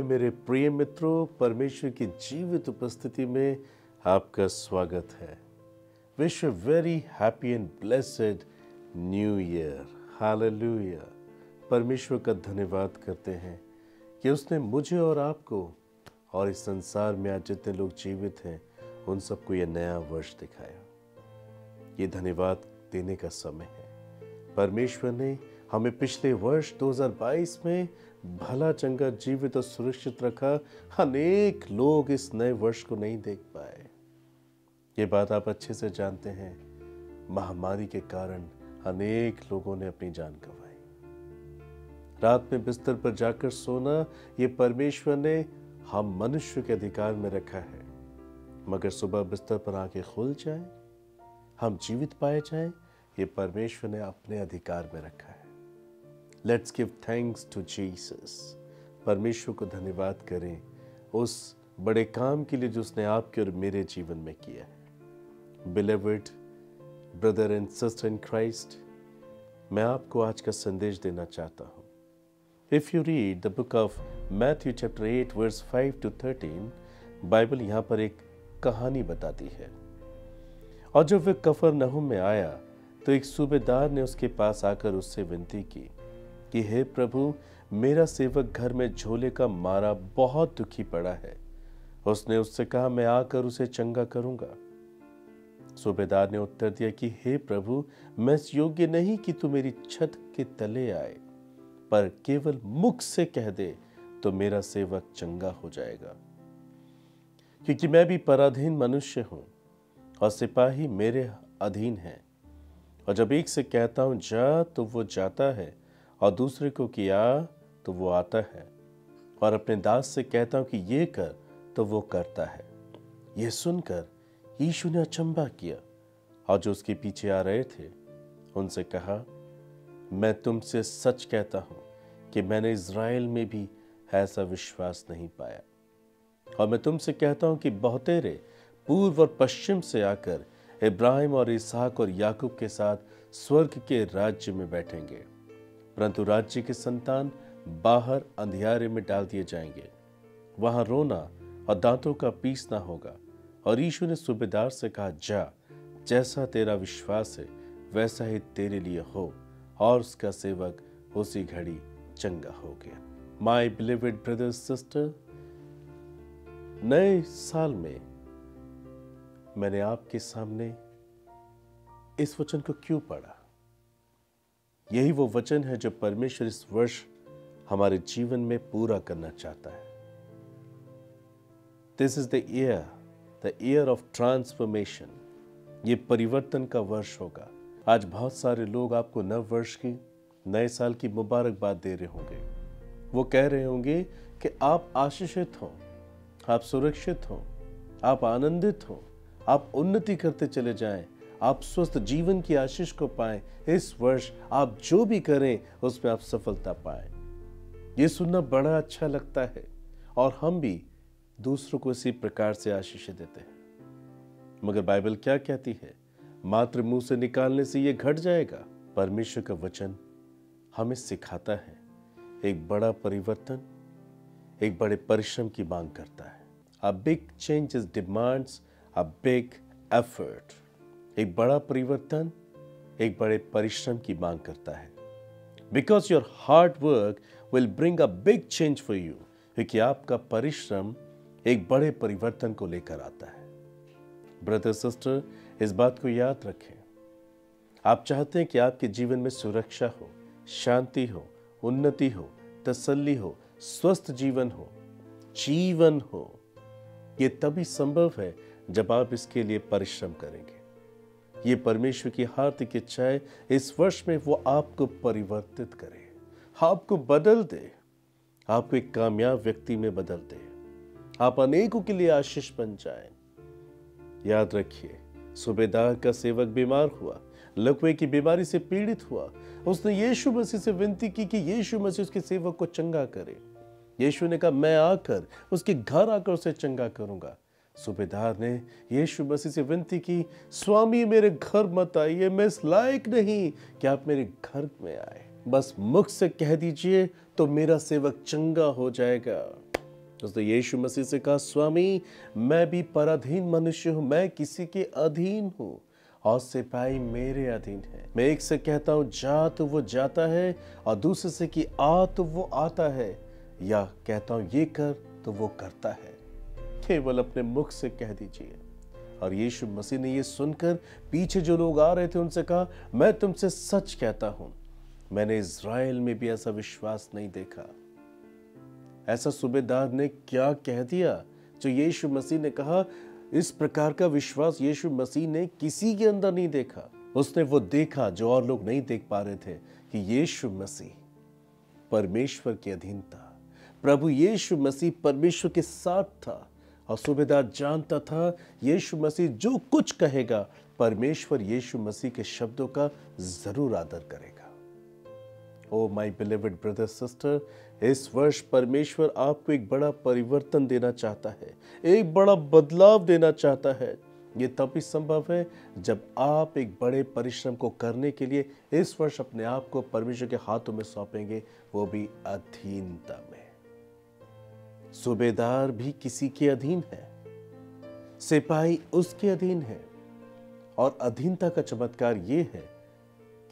मेरे प्रिय मित्रों, परमेश्वर की जीवित उपस्थिति में आपका स्वागत है। Wish a very happy and blessed new year. Hallelujah. परमेश्वर का धन्यवाद करते हैं कि उसने मुझे और आपको और इस संसार में आज जितने लोग जीवित हैं उन सबको यह नया वर्ष दिखाया। ये धन्यवाद देने का समय है। परमेश्वर ने हमें पिछले वर्ष 2022 में भला चंगा जीवित और सुरक्षित रखा। अनेक लोग इस नए वर्ष को नहीं देख पाए। ये बात आप अच्छे से जानते हैं। महामारी के कारण अनेक लोगों ने अपनी जान गंवाई। रात में बिस्तर पर जाकर सोना ये परमेश्वर ने हम मनुष्य के अधिकार में रखा है, मगर सुबह बिस्तर पर आंखें खुल जाए, हम जीवित पाए जाएं, ये परमेश्वर ने अपने अधिकार में रखा है। Let's give thanks to Jesus. परमेश्वर को धन्यवाद करें उस बड़े काम के लिए जो उसने आपके और मेरे जीवन में किया है। Beloved brother and sister in Christ, मैं आपको आज का संदेश देना चाहता हूँ। If you read the book of Matthew chapter 8 verse 5 to 13, Bible यहाँ पर एक कहानी बताती है। और जब वह कफरनहूम में आया तो एक सूबेदार ने उसके पास आकर उससे विनती की कि हे प्रभु, मेरा सेवक घर में झोले का मारा बहुत दुखी पड़ा है। उसने उससे कहा, मैं आकर उसे चंगा करूंगा। सूबेदार ने उत्तर दिया कि हे प्रभु, मैं इस योग्य नहीं कि तू मेरी छत के तले आए, पर केवल मुख से कह दे तो मेरा सेवक चंगा हो जाएगा। क्योंकि मैं भी पराधीन मनुष्य हूं और सिपाही मेरे अधीन हैं। और जब एक से कहता हूं जा तो वो जाता है, और दूसरे को किया तो वो आता है, और अपने दास से कहता हूं कि ये कर तो वो करता है। ये सुनकर यीशु ने अचंभा किया और जो उसके पीछे आ रहे थे उनसे कहा, मैं तुमसे सच कहता हूं कि मैंने इज़राइल में भी ऐसा विश्वास नहीं पाया। और मैं तुमसे कहता हूं कि बहुतेरे पूर्व और पश्चिम से आकर इब्राहिम और इसहाक और याकूब के साथ स्वर्ग के राज्य में बैठेंगे, परंतु राज्य के संतान बाहर अंधियारे में डाल दिए जाएंगे। वहां रोना और दांतों का पीसना होगा। और यीशु ने सूबेदार से कहा, जा, जैसा तेरा विश्वास है वैसा ही तेरे लिए हो। और उसका सेवक उसी घड़ी चंगा हो गया। माय बिलीव्ड ब्रदर सिस्टर, नए साल में मैंने आपके सामने इस वचन को क्यों पढ़ा? यही वो वचन है जो परमेश्वर इस वर्ष हमारे जीवन में पूरा करना चाहता है। This is the year of transformation. ये परिवर्तन का वर्ष होगा। आज बहुत सारे लोग आपको नव वर्ष की, नए साल की मुबारकबाद दे रहे होंगे। वो कह रहे होंगे कि आप आशीषित हों, आप सुरक्षित हों, आप आनंदित हों, आप उन्नति करते चले जाएं, आप स्वस्थ जीवन की आशीष को पाएं। इस वर्ष आप जो भी करें उसमें आप सफलता पाएं। ये सुनना बड़ा अच्छा लगता है और हम भी दूसरों को इसी प्रकार से आशीष देते हैं। मगर बाइबल क्या कहती है? मात्र मुंह से निकालने से ये घट जाएगा। परमेश्वर का वचन हमें सिखाता है एक बड़ा परिवर्तन एक बड़े परिश्रम की मांग करता है। A big changes demands a big effort. एक बड़ा परिवर्तन एक बड़े परिश्रम की मांग करता है। Because your hard work will bring a big change for you. क्योंकि आपका परिश्रम एक बड़े परिवर्तन को लेकर आता है। ब्रदर सिस्टर, इस बात को याद रखें। आप चाहते हैं कि आपके जीवन में सुरक्षा हो, शांति हो, उन्नति हो, तसल्ली हो, स्वस्थ जीवन हो। ये तभी संभव है जब आप इसके लिए परिश्रम करेंगे। ये परमेश्वर की हार्दिक इच्छा है इस वर्ष में वो आपको परिवर्तित करे, आपको बदल दे, आपको एक कामयाब व्यक्ति में बदल दे, आप अनेकों के लिए आशीष बन जाएं। याद रखिए, सूबेदार का सेवक बीमार हुआ, लकवे की बीमारी से पीड़ित हुआ। उसने यीशु मसीह से विनती की कि यीशु मसीह उसके सेवक को चंगा करे। यीशु ने कहा, मैं आकर उसके घर आकर उसे चंगा करूंगा। सूबेदार ने यीशु मसीह से विनती की, स्वामी मेरे घर मत आइए, मैं इस लायक नहीं कि आप मेरे घर में आए। बस मुख से कह दीजिए तो मेरा सेवक चंगा हो जाएगा। उसने यीशु मसीह से कहा, स्वामी मैं भी पराधीन मनुष्य हूं, मैं किसी के अधीन हूं और सिपाही मेरे अधीन है। मैं एक से कहता हूं जा तो वो जाता है और दूसरे से कि आ तो वो आता है, या कहता हूं ये कर तो वो करता है। केवल अपने मुख से कह दीजिए। और यीशु मसीह ने ये सुनकर पीछे जो लोग आ रहे थे उनसे कहा, मैं तुमसे सच कहता हूं, मैंने इज़राइल में भी ऐसा विश्वास नहीं देखा। ऐसा सूबेदार ने क्या कह दिया जो यीशु मसीह ने कहा, इस प्रकार का विश्वास यीशु मसीह ने किसी के अंदर नहीं देखा। उसने वो देखा जो और लोग नहीं देख पा रहे थे, कि यीशु मसीह परमेश्वर के अधीन था। प्रभु यीशु मसीह परमेश्वर के साथ था और सूबेदार जानता था यीशु मसीह जो कुछ कहेगा परमेश्वर यीशु मसीह के शब्दों का जरूर आदर करेगा। Oh my believed brother sister, इस वर्ष परमेश्वर आपको एक बड़ा परिवर्तन देना चाहता है, एक बड़ा बदलाव देना चाहता है। ये तभी संभव है जब आप एक बड़े परिश्रम को करने के लिए इस वर्ष अपने आप को परमेश्वर के हाथों में सौंपेंगे, वो भी अधीनता में। सूबेदार भी किसी के अधीन है, सिपाही उसके अधीन है। और अधीनता का चमत्कार ये है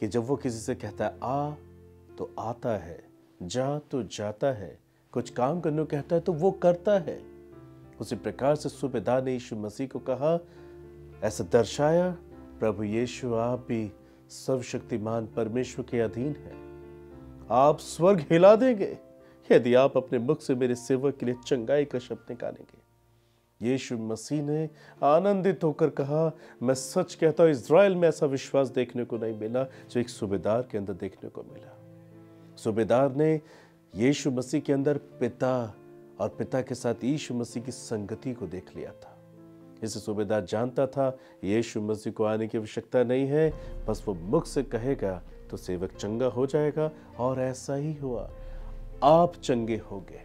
कि जब वो किसी से कहता है आ तो आता है, जा तो जाता है, कुछ काम करने को कहता है तो वो करता है। उसी प्रकार से सूबेदार ने यीशु मसीह को कहा, ऐसा दर्शाया प्रभु यीशु आप भी सर्वशक्तिमान परमेश्वर के अधीन है। आप स्वर्ग हिला देंगे यदि आप अपने मुख से मेरे सेवक के लिए चंगाई का शब्द निकालेंगे। यीशु मसीह ने आनंदित होकर कहा, मैं सच कहता हूं इज़राइल में ऐसा विश्वास देखने को नहीं मिला जो एक सूबेदार के अंदर देखने को मिला। सूबेदार ने यीशु मसीह के अंदर पिता और पिता के साथ यीशु मसीह की संगति को देख लिया था। इसे सूबेदार जानता था यीशु मसीह को आने की आवश्यकता नहीं है, बस वो मुख से कहेगा तो सेवक चंगा हो जाएगा। और ऐसा ही हुआ, आप चंगे हो गए।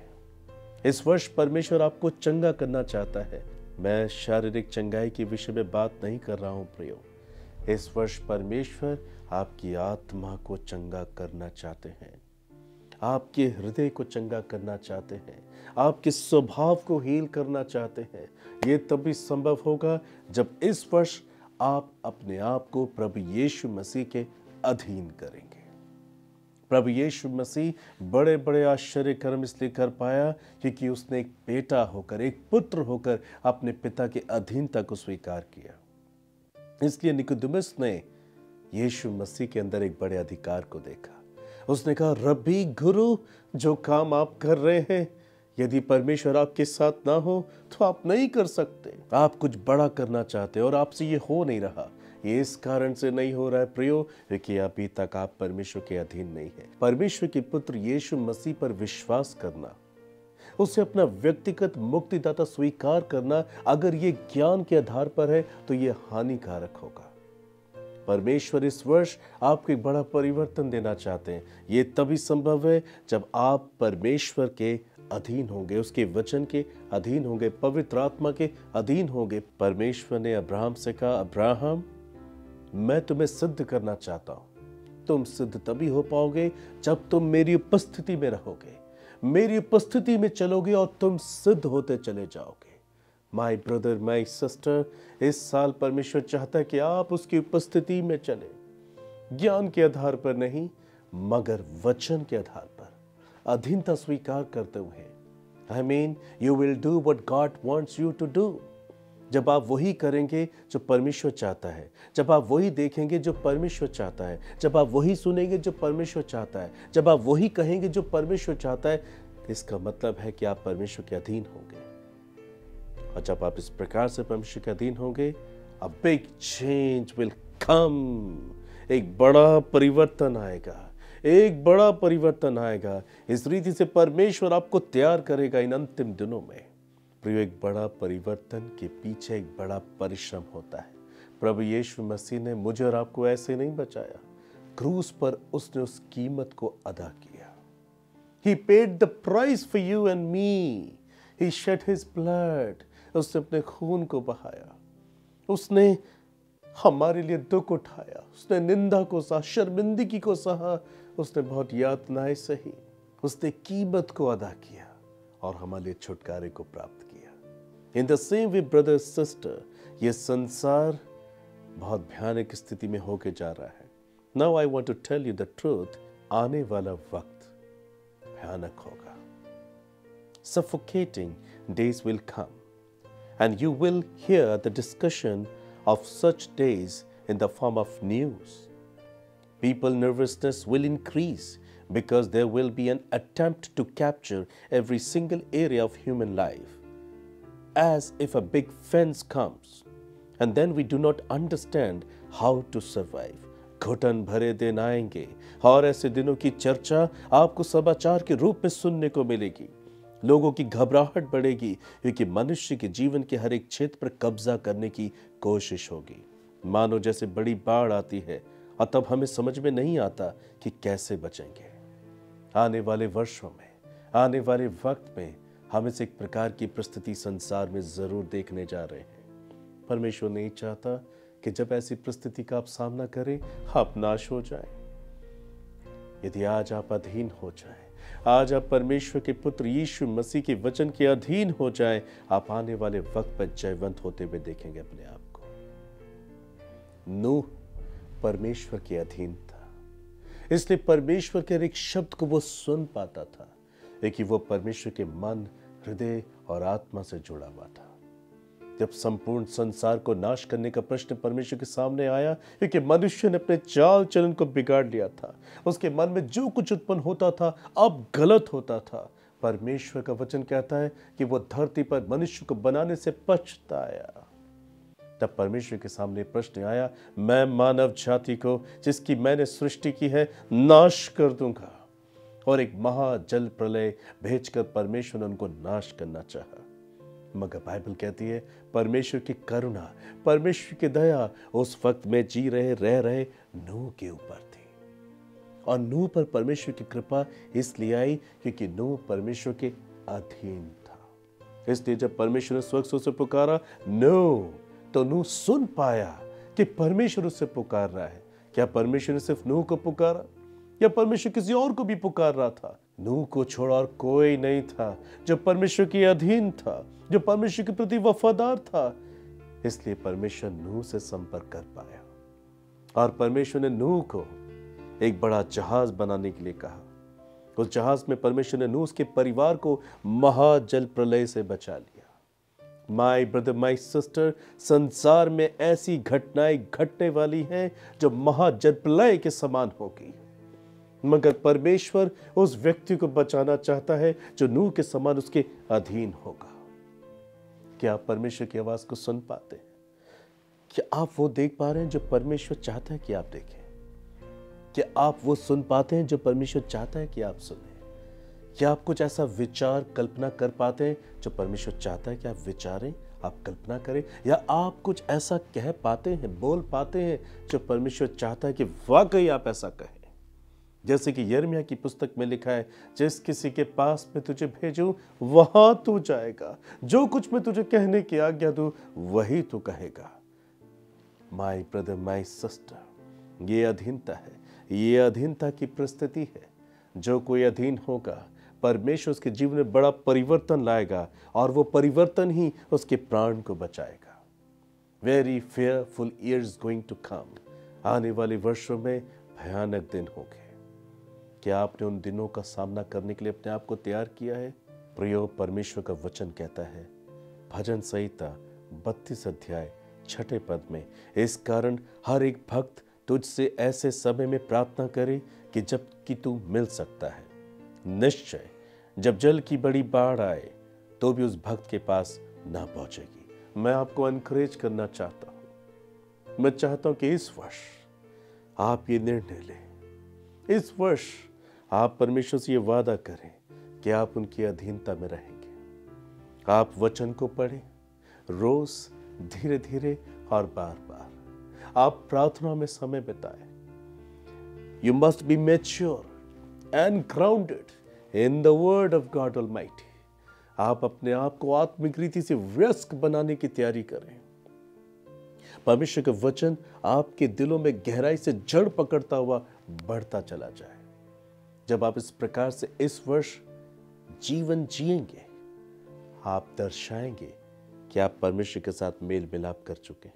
इस वर्ष परमेश्वर आपको चंगा करना चाहता है। मैं शारीरिक चंगाई के विषय में बात नहीं कर रहा हूं प्रियो। इस वर्ष परमेश्वर आपकी आत्मा को चंगा करना चाहते हैं, आपके हृदय को चंगा करना चाहते हैं, आपके स्वभाव को हील करना चाहते हैं। ये तभी संभव होगा जब इस वर्ष आप अपने आप को प्रभु यीशु मसीह के अधीन करेंगे। प्रभु यीशु मसीह बड़े बड़े आश्चर्य कर्म इसलिए कर पाया क्योंकि उसने एक बेटा होकर, एक पुत्र होकर अपने पिता के अधीनता को स्वीकार किया। इसलिए निकोदेमुस ने यीशु मसीह के अंदर एक बड़े अधिकार को देखा। उसने कहा, रब्बी गुरु, जो काम आप कर रहे हैं यदि परमेश्वर आपके साथ ना हो तो आप नहीं कर सकते। आप कुछ बड़ा करना चाहते और आपसे ये हो नहीं रहा। ये इस कारण से नहीं हो रहा है प्रियो क्योंकि अभी तक आप परमेश्वर के अधीन नहीं है। परमेश्वर के पुत्र यीशु मसीह पर विश्वास करना, उसे अपना व्यक्तिगत मुक्तिदाता स्वीकार करना, अगर ये ज्ञान के आधार पर है तो ये हानिकारक होगा। परमेश्वर इस वर्ष आपको एक बड़ा परिवर्तन देना चाहते हैं। ये तभी संभव है जब आप परमेश्वर के अधीन होंगे, उसके वचन के अधीन होंगे, पवित्र आत्मा के अधीन होंगे। परमेश्वर ने अब्राहम से कहा, अब्राहम मैं तुम्हें सिद्ध करना चाहता हूं। तुम सिद्ध तभी हो पाओगे जब तुम मेरी उपस्थिति में रहोगे, मेरी उपस्थिति में चलोगे और तुम सिद्ध होते चले जाओगे। माय ब्रदर, माय सिस्टर, इस साल परमेश्वर चाहता है कि आप उसकी उपस्थिति में चले, ज्ञान के आधार पर नहीं मगर वचन के आधार पर, अधीनता स्वीकार करते हुए। I mean you will do what God wants you to do. जब आप वही करेंगे जो परमेश्वर चाहता है, जब आप वही देखेंगे जो परमेश्वर चाहता है, जब आप वही सुनेंगे जो परमेश्वर चाहता है, जब आप वही कहेंगे जो परमेश्वर चाहता है, इसका मतलब है कि आप परमेश्वर के अधीन होंगे। और जब आप इस प्रकार से परमेश्वर के अधीन होंगे, a big change will come. एक बड़ा परिवर्तन आएगा, एक बड़ा परिवर्तन आएगा। इस रीति से परमेश्वर आपको तैयार करेगा इन अंतिम दिनों में। प्रिय, एक बड़ा परिवर्तन के पीछे एक बड़ा परिश्रम होता है। प्रभु यीशु मसीह ने मुझे और आपको ऐसे नहीं बचाया, क्रूस पर उसने उस कीमत को अदा किया। He paid the price for you and me. He shed his blood. उसने अपने खून को बहाया, उसने हमारे लिए दुख उठाया, उसने निंदा को सहा, शर्मिंदगी को सहा, उसने बहुत यातनाएं सही, उसने कीमत को अदा किया और हमारे लिए छुटकारे को प्राप्त किया। In the same way brother sister, ये संसार बहुत भयानक स्थिति में होके जा रहा है। Now I want to tell you the truth, आने वाला वक्त भयानक होगा। Suffocating days will come, and you will hear the discussion of such days in the form of news. People nervousness will increase because there will be an attempt to capture every single area of human life, as if a big fence comes, and then we do not understand how to survive. घुटन भरे दिन आएंगे और ऐसे दिनों की चर्चा आपको समाचार के रूप में सुनने को मिलेगी। लोगों की घबराहट बढ़ेगी क्योंकि मनुष्य के जीवन के हर एक क्षेत्र पर कब्जा करने की कोशिश होगी, मानो जैसे बड़ी बाढ़ आती है और तब हमें समझ में नहीं आता कि कैसे बचेंगे। आने वाले वर्षों में, आने वाले वक्त में हम इस एक प्रकार की परिस्थिति संसार में जरूर देखने जा रहे हैं। परमेश्वर नहीं चाहता कि जब ऐसी परिस्थिति का आप सामना करें आप नाश हो जाएं। यदि आज आप अधीन हो जाएं, आज आप परमेश्वर के पुत्र यीशु मसीह के वचन के अधीन हो जाएं, आप आने वाले वक्त पर जयवंत होते हुए देखेंगे अपने आप को। नूह परमेश्वर के अधीन था, इसलिए परमेश्वर के हर एक शब्द को वो सुन पाता था, लेकिन वो परमेश्वर के मन, हृदय और आत्मा से जुड़ा हुआ था। जब संपूर्ण संसार को नाश करने का प्रश्न परमेश्वर के सामने आया, क्योंकि मनुष्य ने अपने चाल चलन को बिगाड़ लिया था, उसके मन में जो कुछ उत्पन्न होता था अब गलत होता था, परमेश्वर का वचन कहता है कि वो धरती पर मनुष्य को बनाने से पछताया। तब परमेश्वर के सामने प्रश्न आया, मैं मानव जाति को जिसकी मैंने सृष्टि की है नाश कर दूंगा, और एक महाजल प्रलय भेजकर परमेश्वर ने उनको नाश करना चाहा। मगर बाइबल कहती है परमेश्वर की करुणा, परमेश्वर की दया उस वक्त में जी रहे रह रहे नूह के ऊपर थी, और नूह पर परमेश्वर की कृपा इसलिए आई क्योंकि नूह परमेश्वर के अधीन था। इसलिए जब परमेश्वर ने स्वर्ग से उसे पुकारा नूह, तो नूह सुन पाया कि परमेश्वर उससे पुकार रहा है। क्या परमेश्वर ने सिर्फ नूह को पुकारा या परमेश्वर किसी और को भी पुकार रहा था? नूह को छोड़ा और कोई नहीं था जो परमेश्वर के अधीन था, जो परमेश्वर के प्रति वफादार था। इसलिए परमेश्वर नूह से संपर्क कर पाया, और परमेश्वर ने नूह को एक बड़ा जहाज बनाने के लिए कहा। उस जहाज में परमेश्वर ने नूह के परिवार को महाजल प्रलय से बचा लिया। माय ब्रदर, माय सिस्टर, संसार में ऐसी घटनाएं घटने वाली हैं जो महाजल प्रलय के समान होगी, मगर परमेश्वर उस व्यक्ति को बचाना चाहता है जो नूह के समान उसके अधीन होगा। क्या आप परमेश्वर की आवाज को सुन पाते हैं? क्या आप वो देख पा रहे हैं जो परमेश्वर चाहता है कि आप देखें? क्या आप वो सुन पाते हैं जो परमेश्वर चाहता है कि आप सुने? क्या आप कुछ ऐसा विचार, कल्पना कर पाते हैं जो परमेश्वर चाहता है कि आप विचारें, आप कल्पना करें? या आप कुछ ऐसा कह पाते हैं, बोल पाते हैं जो परमेश्वर चाहता है कि वाकई आप ऐसा कहें? जैसे कि यिर्मयाह की पुस्तक में लिखा है, जिस किसी के पास मैं तुझे भेजूं वहां तू जाएगा, जो कुछ मैं तुझे कहने की आज्ञा दूं वही तू कहेगा। माय ब्रदर, माय सिस्टर, ये अधीनता है, ये अधीनता की परिस्थिति है। जो कोई अधीन होगा परमेश्वर उसके जीवन में बड़ा परिवर्तन लाएगा, और वो परिवर्तन ही उसके प्राण को बचाएगा। Very fearful years going to come, आने वाले वर्षों में भयानक दिन होंगे। क्या आपने उन दिनों का सामना करने के लिए अपने आप को तैयार किया है? प्रियो, परमेश्वर का वचन कहता है भजन संहिता 32 अध्याय 6 पद में, इस कारण हर एक भक्त तुझसे ऐसे समय में प्रार्थना करे कि जब कि तू मिल सकता है। निश्चय जब जल की बड़ी बाढ़ आए तो भी उस भक्त के पास ना पहुंचेगी। मैं आपको एनकरेज करना चाहता हूं, मैं चाहता हूं कि इस वर्ष आप ये निर्णय लें, इस वर्ष आप परमेश्वर से ये वादा करें कि आप उनकी अधीनता में रहेंगे। आप वचन को पढ़ें रोज, धीरे धीरे और बार बार। आप प्रार्थना में समय बिताएं। You must be mature and grounded in the word of God almighty. आप अपने आप को आत्मिक रीति से वयस्क बनाने की तैयारी करें। परमेश्वर का वचन आपके दिलों में गहराई से जड़ पकड़ता हुआ बढ़ता चला जाए। जब आप इस प्रकार से इस वर्ष जीवन जिएंगे, आप दर्शाएंगे कि आप परमेश्वर के साथ मेल मिलाप कर चुके हैं,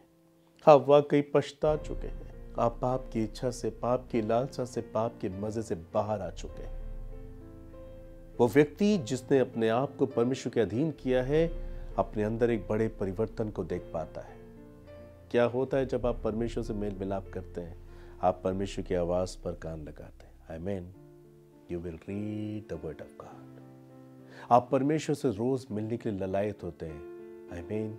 आप वाकई पछता चुके हैं, आप पाप की इच्छा से, पाप की लालसा से, पाप के मजे से बाहर आ चुके हैं। वो व्यक्ति जिसने अपने आप को परमेश्वर के अधीन किया है, अपने अंदर एक बड़े परिवर्तन को देख पाता है। क्या होता है जब आप परमेश्वर से मेल मिलाप करते हैं? आप परमेश्वर की आवाज पर कान लगाते हैं। आमीन। You will read the word of God. आप परमेश्वर से रोज मिलने के लिए ललायत होते हैं। आमीन।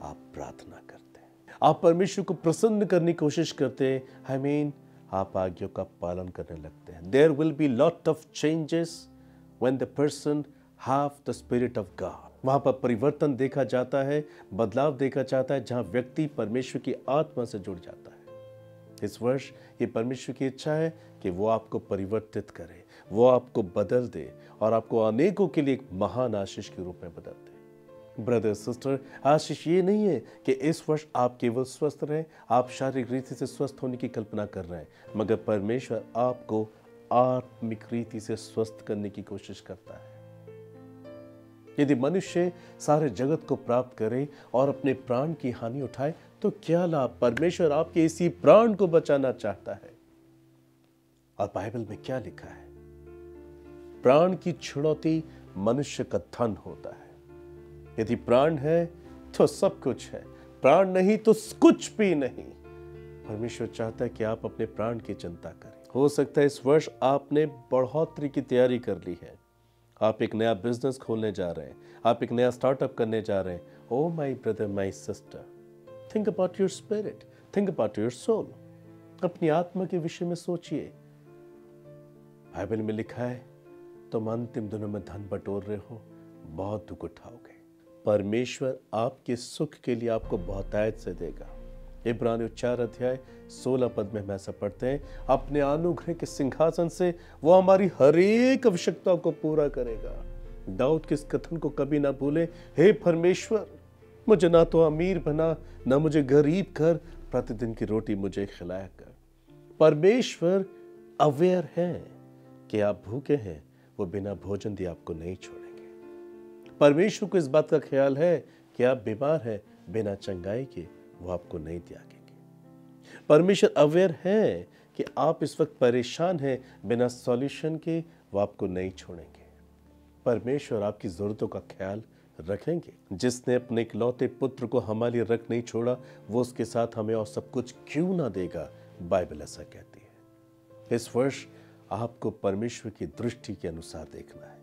आप प्रार्थना करते हैं, आप परमेश्वर को प्रसन्न करने की कोशिश करते हैं। आमीन। आप आज्ञा का पालन करने लगते हैं। There will be lot of changes when the person have the spirit of God. वहां पर परिवर्तन देखा जाता है, बदलाव देखा जाता है, जहां व्यक्ति परमेश्वर की आत्मा से जुड़ जाता है। इस वर्ष ये परमेश्वर की इच्छा है कि वो आपको परिवर्तित करे, वो आपको बदल दे और आपको अनेकों के लिए एक महान आशीष के रूप में बदल दे। ब्रदर सिस्टर, आशीष ये नहीं है कि इस वर्ष आप केवल स्वस्थ रहें, आप शारीरिक रीति से स्वस्थ होने की कल्पना कर रहे हैं, मगर परमेश्वर आपको आत्मिक रीति से स्वस्थ करने की कोशिश करता है। यदि मनुष्य सारे जगत को प्राप्त करे और अपने प्राण की हानि उठाए तो क्या लाभ? परमेश्वर आपके इसी प्राण को बचाना चाहता है। और बाइबल में क्या लिखा है? प्राण की छुड़ौती मनुष्य का धन होता है। यदि प्राण है तो सब कुछ है, प्राण नहीं तो कुछ भी नहीं। परमेश्वर चाहता है कि आप अपने प्राण की चिंता करें। हो सकता है इस वर्ष आपने बढ़ोतरी की तैयारी कर ली है, आप एक नया बिजनेस खोलने जा रहे हैं, आप एक नया स्टार्टअप करने जा रहे हैं। Oh my brother, my sister, think about your spirit, think about your soul. अपनी आत्मा के विषय में सोचिए। बाइबल में लिखा है तुम अंतिम दिनों में धन बटोर रहे हो, बहुत दुख उठाओगे। परमेश्वर आपके सुख के लिए आपको बहुतायत से देगा। इब्रानियों 4 अध्याय 16 पद में हम ऐसा पढ़ते हैं, अपने अनुग्रह के सिंहासन से वो हमारी हर एक आवश्यकता को पूरा करेगा। दाऊद के इस कथन को कभी ना भूले, हे परमेश्वर, मुझे ना तो अमीर बना, ना मुझे गरीब कर, प्रतिदिन की रोटी मुझे खिलाया कर। परमेश्वर अवेयर है कि आप भूखे हैं, वो बिना भोजन दिए आपको नहीं छोड़ेंगे। परमेश्वर को इस बात का ख्याल है कि आप बीमार हैं, बिना चंगाई के वो आपको नहीं त्यागेंगे। परमेश्वर अवेयर है कि आप इस वक्त परेशान हैं, बिना सॉल्यूशन के वो आपको नहीं छोड़ेंगे। परमेश्वर आपकी जरूरतों का ख्याल रखेंगे। जिसने अपने इकलौते पुत्र को हमारे लिए रख नहीं छोड़ा, वो उसके साथ हमें और सब कुछ क्यों ना देगा? बाइबल ऐसा कहती है। इस वर्ष आपको परमेश्वर की दृष्टि के अनुसार देखना है।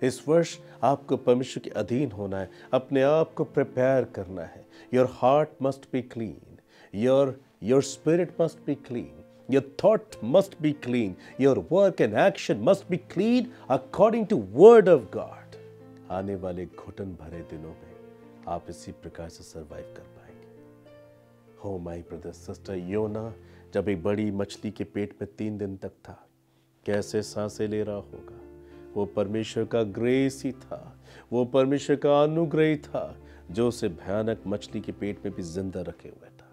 इस वर्ष आपको परमेश्वर के अधीन होना है, अपने आप को प्रिपेयर करना है। Your heart must be clean, your spirit must be clean, your thought must be clean, your work and action must be clean according to word of God. आने वाले घुटन भरे दिनों में आप इसी प्रकार से सर्वाइव कर पाएंगे। हो माय ब्रदर सिस्टर, योना जब एक बड़ी मछली के पेट में 3 दिन तक था, कैसे सांसें ले रहा होगा? वो परमेश्वर का ग्रेस ही था, वो परमेश्वर का अनुग्रह ही था जो उसे भयानक मछली के पेट में भी जिंदा रखे हुए था।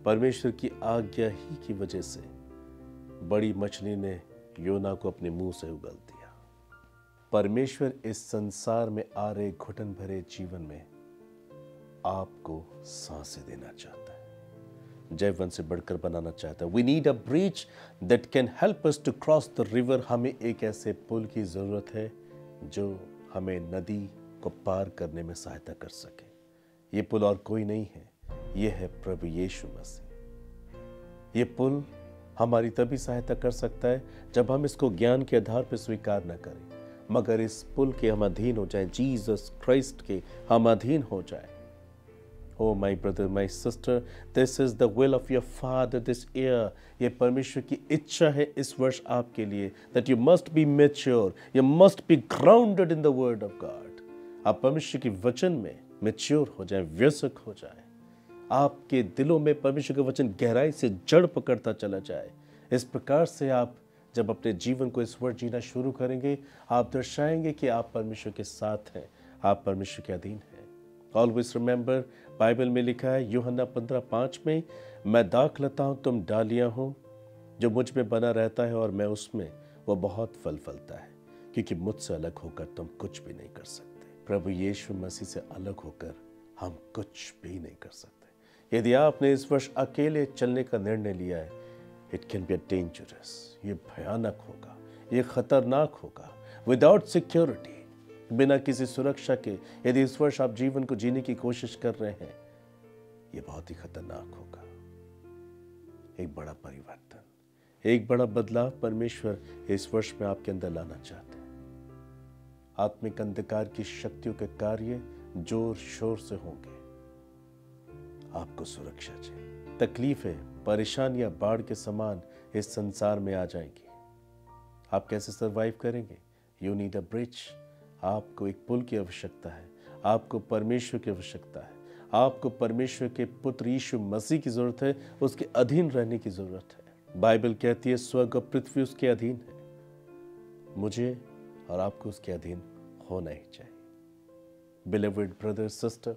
परमेश्वर की आज्ञा ही की वजह से बड़ी मछली ने योना को अपने मुंह से उगल दिया। परमेश्वर इस संसार में आ रहे घुटन भरे जीवन में आपको सांसें देना चाहता है, जयवन से बढ़कर बनाना चाहता है। We need a bridge that can help us to cross the river. हमें एक ऐसे पुल की जरूरत है जो हमें नदी को पार करने में सहायता कर सके। ये पुल और कोई नहीं है, ये है प्रभु यीशु मसीह। ये पुल हमारी तभी सहायता कर सकता है जब हम इसको ज्ञान के आधार पर स्वीकार न करें, मगर इस पुल के हम अधीन हो जाएं, जीसस क्राइस्ट के हम अधीन हो जाएं। Oh my brother, my sister, this is the will of your Father this year. ये परमेश्वर की इच्छा है इस वर्ष आपके लिए, that you must be mature, you must be grounded in the word of God. आप परमेश्वर की वचन में मैच्योर हो जाएं, व्यसक हो जाएं। आपके दिलों में परमेश्वर का वचन गहराई से जड़ पकड़ता चला जाए। इस प्रकार से आप जब अपने जीवन को इस वर्ष जीना शुरू करेंगे, आप दर्शाएंगे कि आप परमेश्वर के साथ हैं, आप परमेश्वर के अधीन हैं। ऑलवेज रिमेंबर, बाइबल में लिखा है यूहन्ना 15:5 में, मैं दाख लता हूँ, तुम डालियाँ हो, जो मुझ में बना रहता है और मैं उसमें, वो बहुत फल फलता है, क्योंकि मुझसे अलग होकर तुम कुछ भी नहीं कर सकते। प्रभु यीशु मसीह से अलग होकर हम कुछ भी नहीं कर सकते। यदि आपने इस वर्ष अकेले चलने का निर्णय लिया है, इट कैन बी डेंजरस, ये भयानक होगा, ये खतरनाक होगा। विदाउट सिक्योरिटी, बिना किसी सुरक्षा के यदि इस वर्ष आप जीवन को जीने की कोशिश कर रहे हैं, ये बहुत ही खतरनाक होगा। एक बड़ा परिवर्तन, एक बड़ा बदलाव परमेश्वर इस वर्ष में आपके अंदर लाना चाहते हैं। आत्मिक अंधकार की शक्तियों के कार्य जोर शोर से होंगे। आपको सुरक्षा चाहिए। तकलीफें, परेशानियां बाढ़ के समान इस संसार में आ जाएंगी। आप कैसे सरवाइव करेंगे? You need a bridge. आपको एक पुल की आवश्यकता है। आपको परमेश्वर की आवश्यकता है। आपको परमेश्वर के पुत्र यीशु मसीह की जरूरत है। उसके अधीन रहने की जरूरत है। बाइबल कहती है स्वर्ग और पृथ्वी उसके अधीन है। मुझे और आपको उसके अधीन होना ही चाहिए। बिलीव्ड ब्रदर सिस्टर,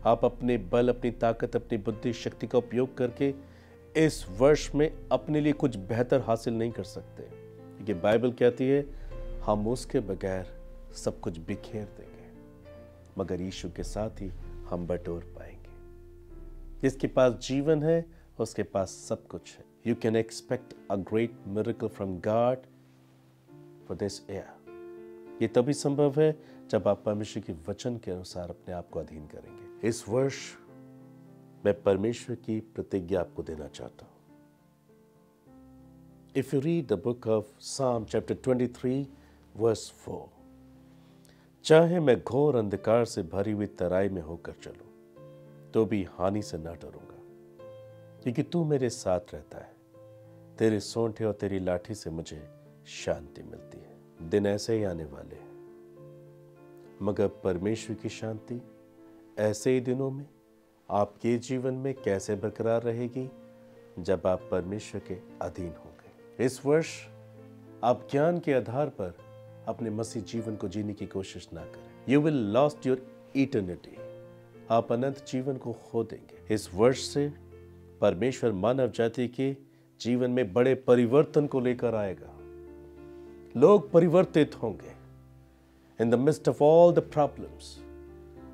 आप अपने बल, अपनी ताकत, अपनी बुद्धि शक्ति का उपयोग करके इस वर्ष में अपने लिए कुछ बेहतर हासिल नहीं कर सकते, क्योंकि बाइबल कहती है हम उसके बगैर सब कुछ बिखेर देंगे, मगर यीशु के साथ ही हम बटोर पाएंगे। जिसके पास जीवन है उसके पास सब कुछ है। You can expect a great miracle from God for this year. ये तभी संभव है जब आप परमेश्वर के वचन के अनुसार अपने आप को अधीन करेंगे। इस वर्ष मैं परमेश्वर की प्रतिज्ञा आपको देना चाहता हूं। If you read the book of साम चैप्टर 23 वर्स 4, चाहे मैं घोर अंधकार से भरी हुई तराई में होकर चलूं, तो भी हानि से न डरूंगा, क्योंकि तू मेरे साथ रहता है। तेरे सोंठे और तेरी लाठी से मुझे शांति मिलती है। दिन ऐसे ही आने वाले हैं, मगर परमेश्वर की शांति ऐसे ही दिनों में आपके जीवन में कैसे बरकरार रहेगी? जब आप परमेश्वर के अधीन होंगे। इस वर्ष आप ज्ञान के आधार पर अपने मसीह जीवन को जीने की कोशिश ना करें। You will lost your eternity. आप अनंत जीवन को खो देंगे। इस वर्ष से परमेश्वर मानव जाति के जीवन में बड़े परिवर्तन को लेकर आएगा। लोग परिवर्तित होंगे। In the mist of all the problems,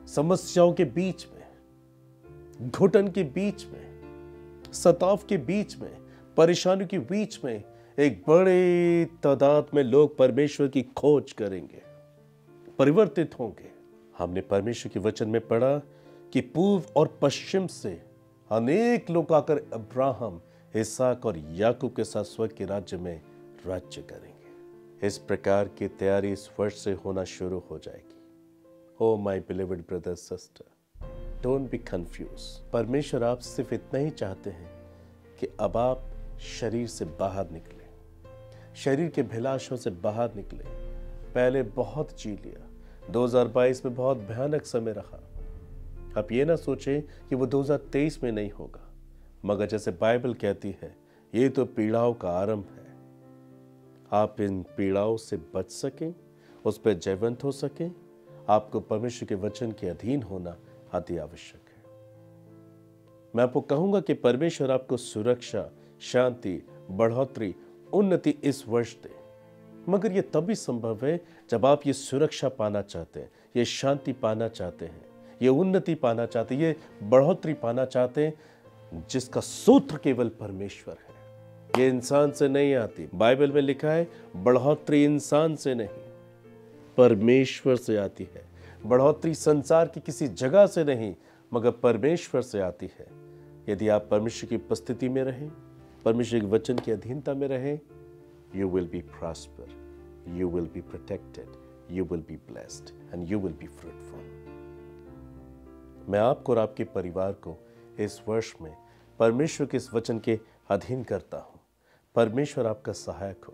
समस्याओं के बीच में, घुटन के बीच में, सताव के बीच में, परेशानियों के बीच में एक बड़े तादाद में लोग परमेश्वर की खोज करेंगे, परिवर्तित होंगे। हमने परमेश्वर के वचन में पढ़ा कि पूर्व और पश्चिम से अनेक लोग आकर अब्राहम, इसहाक और याकूब के साथ स्वर्ग के राज्य में राज्य करेंगे। इस प्रकार की तैयारी इस वर्ष से होना शुरू हो जाएगी। Oh my believed brother sister, don't be confuse. परमेश्वर आप सिर्फ इतना ही चाहते हैं कि अब आप शरीर से बाहर निकले, शरीर के अभिलाषों से बाहर निकले। पहले बहुत जी लिया, 2022 में बहुत भयानक समय रहा। आप ये ना सोचें कि वो 2023 में नहीं होगा, मगर जैसे बाइबल कहती है ये तो पीड़ाओं का आरंभ है। आप इन पीड़ाओं से बच सकें, उस पर जयवंत हो सकें, आपको परमेश्वर के वचन के अधीन होना अति आवश्यक है। मैं आपको कहूंगा कि परमेश्वर आपको सुरक्षा, शांति, बढ़ोतरी, उन्नति इस वर्ष दे, मगर यह तभी संभव है जब आप ये सुरक्षा पाना चाहते हैं, ये शांति पाना चाहते हैं, ये उन्नति पाना चाहते हैं, ये बढ़ोतरी पाना चाहते हैं, जिसका सूत्र केवल परमेश्वर है। ये इंसान से नहीं आती। बाइबल में लिखा है बढ़ोतरी इंसान से नहीं, परमेश्वर से आती है। बढ़ोतरी संसार की किसी जगह से नहीं, मगर परमेश्वर से आती है। यदि आप परमेश्वर की उपस्थिति में रहें, परमेश्वर के वचन की अधीनता में रहें, you will be prosper, you will be protected, you will be blessed and you will be fruitful. मैं आपको और आपके परिवार को इस वर्ष में परमेश्वर के इस वचन के अधीन करता हूं। परमेश्वर आपका सहायक हो।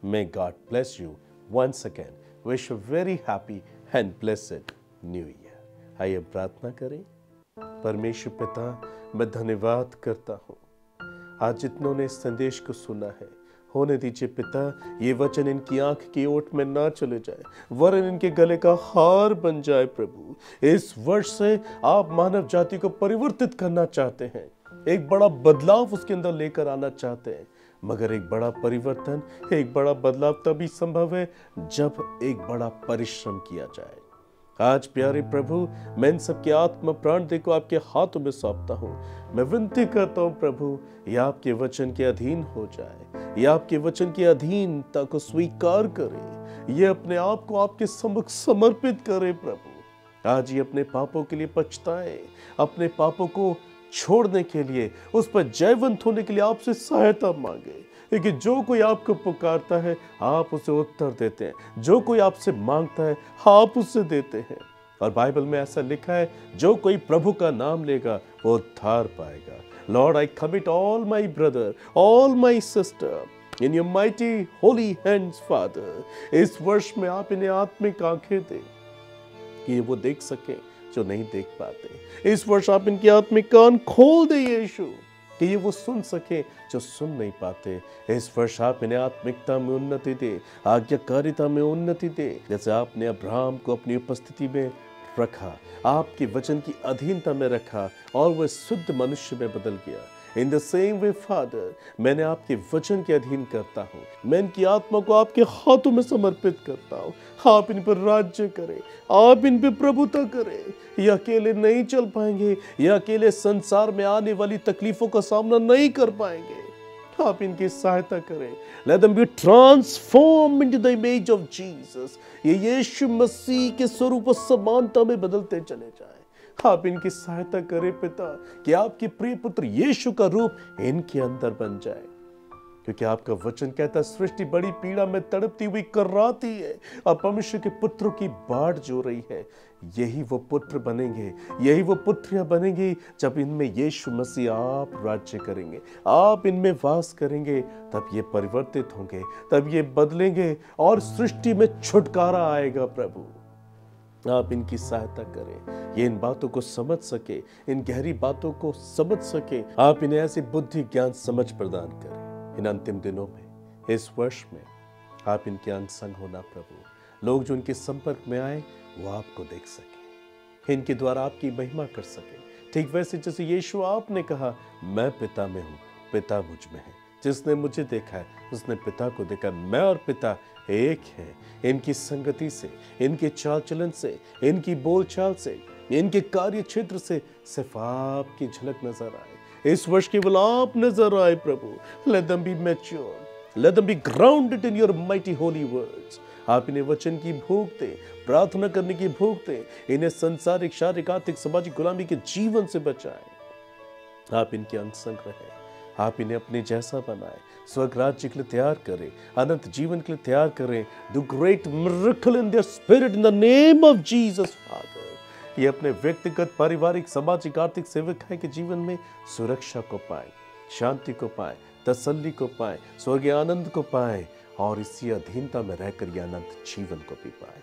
May God bless you once again. Wish you very happy and blessed new year. आइए प्रार्थना करें। परमेश्वर पिता, मैं धन्यवाद करता हूँ आज जितनों ने इस संदेश को सुना है। होने दीजिए पिता, ये वचन इनकी आंख की ओट में ना चले जाए, वरन इनके गले का हार बन जाए। प्रभु, इस वर्ष से आप मानव जाति को परिवर्तित करना चाहते हैं, एक बड़ा बदलाव उसके अंदर लेकर आना चाहते हैं, मगर एक बड़ा परिवर्तन, एक बड़ा बदलाव तभी संभव है जब एक बड़ा परिश्रम किया जाए। आज प्यारे प्रभु, मैं इन सबके आत्मा प्राण देह को आपके हाथों में सौंपता हूँ। मैं विनती करता हूँ प्रभु, ये आपके वचन के अधीन हो जाए, ये आपके वचन की अधीनता को स्वीकार करे, ये अपने आप को आपके समक्ष समर्पित करे प्रभु। आज ये अपने पापों के लिए पछताए, अपने पापों को छोड़ने के लिए, उस पर जयवंत होने के लिए आपसे सहायता मांगे। लेकिन जो कोई आपको पुकारता है आप उसे उत्तर देते हैं, जो कोई आपसे मांगता है आप उसे देते हैं। और बाइबल में ऐसा लिखा है, जो कोई प्रभु का नाम लेगा वो उद्धार पाएगा। Lord, I commit all my brother, all my sister in your mighty Holi hands father. इस वर्ष में आप इन्हें आत्मिक आंखें दें कि वो देख सके जो नहीं देख पाते। इस वर्ष आप इनकी आत्मिक कान खोल दे यीशु, कि ये वो सुन सके जो सुन नहीं पाते। इस वर्ष आप इन्हें आत्मिकता में उन्नति दे, आज्ञाकारिता में उन्नति दे। जैसे आपने अब्राहम को अपनी उपस्थिति में रखा, आपके वचन की अधीनता में रखा और वह शुद्ध मनुष्य में बदल गया। In the same way father, मैंने आपके वचन के अधीन करता हूँ, मैं इनकी आत्मा को आपके हाथों में समर्पित करता हूँ। आप इन पर राज्य करें, आप इन पर प्रभुता करें। ये अकेले नहीं चल पाएंगे, ये अकेले संसार में आने वाली तकलीफों का सामना नहीं कर पाएंगे। आप इनकी सहायता करें। Let them be transformed into the image of Jesus। ये यीशु मसीह के स्वरूप और समानता में बदलते चले जाएं। आप इनकी सहायता करें पिता, कि आपके प्रिय पुत्र यीशु का रूप इनके अंदर बन जाए। क्योंकि आपका वचन कहता है, सृष्टि बड़ी पीड़ा में तड़पती हुई कर्राती है और परमेश्वर के पुत्रों की बाढ़ जो रही है। यही वो पुत्र बनेंगे, यही वो पुत्रियां बनेंगी जब इनमें यीशु मसीह आप राज्य करेंगे, आप इनमें वास करेंगे। तब ये परिवर्तित होंगे, तब ये बदलेंगे और सृष्टि में छुटकारा आएगा। प्रभु, आप इनकी सहायता करें, ये इन बातों को समझ सके, इन गहरी बातों को समझ सके। आप इन्हें ऐसी बुद्धि ज्ञान समझ प्रदान करें। इन अंतिम दिनों में, इस वर्ष में आप इनके अंग संग होना प्रभु। लोग जो इनके संपर्क में आए वो आपको देख सके, इनके द्वारा आपकी महिमा कर सके। ठीक वैसे जैसे यीशु आपने कहा, मैं पिता में हूँ, पिता मुझ में है। जिसने मुझे देखा है उसने पिता को देखा। मैं और पिता एक हैं। इनकी संगति से, इनके चाल चलन से, इनकी बोलचाल से, इनके कार्य क्षेत्र से सिर्फ आपकी झलक नजर आए। इस वर्ष केवल आप नजर आए प्रभु। Let them be mature, let them be grounded in your mighty holy words। आप इन्हें वचन की भूख दे, प्रार्थना करने की भूख दे। इन्हें संसारिक, शारीरिक, आर्थिक, सामाजिक गुलामी के जीवन से बचाएं। आप इनके अंग संग रहे, आप इन्हें अपने जैसा बनाए, स्वर्ग राज्य के लिए तैयार करें, अनंत जीवन के लिए तैयार करें। Do great miracle in their spirit in the name of Jesus father. ये अपने व्यक्तिगत, पारिवारिक, सामाजिक, आर्थिक, सेवकाई के जीवन में सुरक्षा को पाए, शांति को पाए, तसल्ली को पाए, स्वर्गीय आनंद को पाए और इसी अधीनता में रहकर ये अनंत जीवन को भी पाए।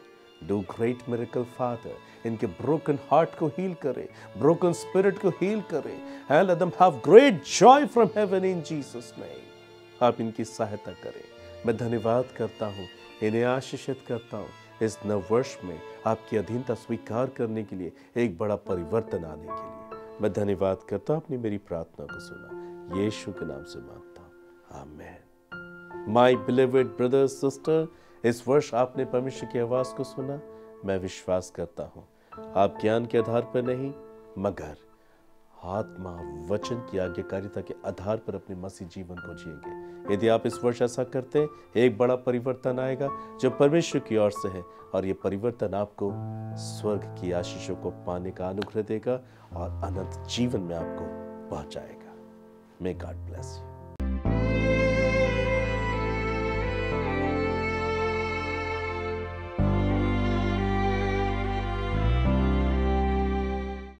Do great miracle father. इनके ब्रोकन हार्ट को हील करे, ब्रोकन स्पिरिट को हील करे। And let them have great Joy from heaven in Jesus name. आप इनकी सहायता करें। मैं धन्यवाद करता हूँ, इन्हें आशीषित करता हूँ। इस नव वर्ष में आपकी अधीनता स्वीकार करने के लिए, एक बड़ा परिवर्तन आने के लिए मैं धन्यवाद करता हूँ। अपनी मेरी प्रार्थना को सुना, यीशु के नाम से मांगता हूँ, आमीन। माय बिलीवेड ब्रदर सिस्टर, इस वर्ष आपने परमेश्वर की आवाज को सुना। मैं विश्वास करता हूँ आप ज्ञान के आधार पर नहीं, मगर आत्मा वचन की आज्ञाकारिता के आधार पर अपने मसीह जीवन को जिएंगे। यदि आप इस वर्ष ऐसा करते हैं, एक बड़ा परिवर्तन आएगा जो परमेश्वर की ओर से है, और ये परिवर्तन आपको स्वर्ग की आशीषों को पाने का अनुग्रह देगा और अनंत जीवन में आपको पहुंचाएगा। May God bless you.